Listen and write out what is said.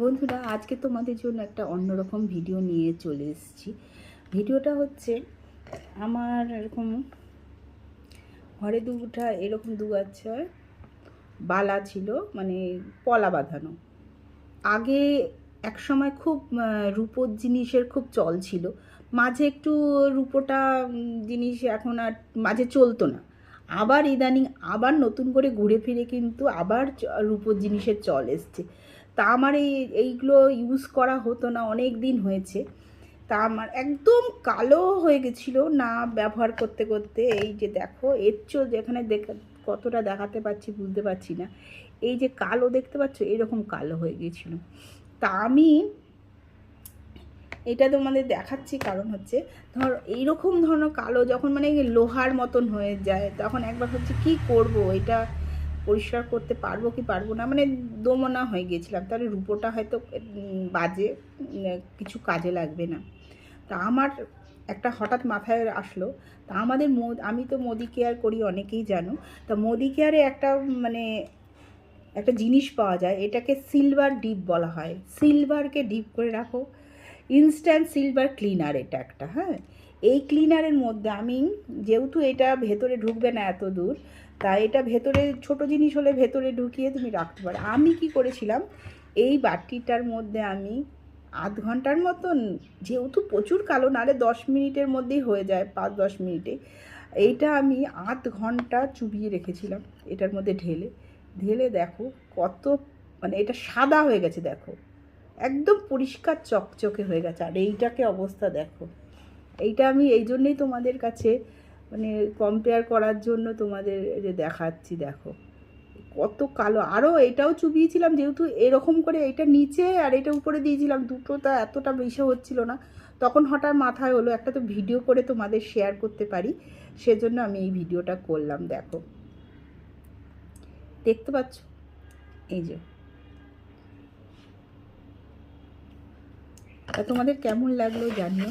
বন্ধুরা, আজকে তোমাদের জন্য একটা অন্যরকম ভিডিও নিয়ে চলে এসেছি। ভিডিওটা হচ্ছে আমার এরকম ঘরে দুটা এরকম দুগাছা বালা ছিল, মানে পলা বাঁধানো। আগে এক সময় খুব রূপোর জিনিসের খুব চল ছিল, মাঝে একটু রূপোটা জিনিস এখন আর মাঝে চলতো না। আবার ইদানিং আবার নতুন করে ঘুরে ফিরে কিন্তু আবার রূপোর জিনিসের চল এসছে। তা আমার এইগুলো ইউজ করা হতো না, অনেক দিন হয়েছে। তা আমার একদম কালো হয়ে গেছিলো না ব্যবহার করতে করতে। এই যে দেখো, যেখানে কতটা দেখাতে পারছি বুঝতে পারছি না। এই যে কালো দেখতে পাচ্ছ, এরকম কালো হয়ে গিয়েছিল। তা আমি এটা তোমাদের দেখাচ্ছি কারণ হচ্ছে, এইরকম ধরনের কালো যখন মানে লোহার মতন হয়ে যায়, তখন একবার হচ্ছে কি করব, এটা পরিষ্কার করতে পারবো কি পারবো না, মানে দোমনা হয়ে গিয়েছিলাম। তাহলে রূপোটা হয়তো বাজে, কিছু কাজে লাগবে না। তা আমার একটা হঠাৎ মাথায় আসলো, তা আমি তো মোদি কেয়ার করি, অনেকেই জানো। তা মোদি কেয়ারে একটা মানে একটা জিনিস পাওয়া যায়, এটাকে সিলভার ডিপ বলা হয়। সিলভারকে ডিপ করে রাখো, ইনস্ট্যান্ট সিলভার ক্লিনার এটা একটা। হ্যাঁ, এই ক্লিনারের মধ্যে আমি, যেহেতু এটা ভেতরে ঢুকবে না এত দূর, তাই এটা ভেতরে ছোট জিনিস হলে ভেতরে ঢুকিয়ে তুমি রাখতে পারো। আমি কি করেছিলাম, এই বাটিটার মধ্যে আমি আধ ঘন্টার মতন, যেহেতু প্রচুর কালো, নাহলে 10 মিনিটের মধ্যেই হয়ে যায়, 5-10 মিনিটে। এইটা আমি আধ ঘন্টা চুবিয়ে রেখেছিলাম এটার মধ্যে ঢেলে ঢেলে। দেখো কত, মানে এটা সাদা হয়ে গেছে, দেখো একদম পরিষ্কার চকচকে হয়ে গেছে। আর এইটাকে অবস্থা দেখো। এইটা আমি এই জন্যেই তোমাদের কাছে মানে কম্পেয়ার করার জন্য তোমাদের যে দেখাচ্ছি। দেখো কত কালো। আরও এটাও চুবিয়েছিলাম, যেহেতু এরকম করে এটা নিচে আর এটা উপরে দিয়েছিলাম, দুটোটা এতটা বেশি হচ্ছিল না। তখন হঠাৎ মাথায় হলো একটা তো ভিডিও করে তোমাদের শেয়ার করতে পারি, সেজন্য আমি এই ভিডিওটা করলাম। দেখো, দেখতে পাচ্ছ, এই যে। তা তোমাদের কেমন লাগলো জানিও।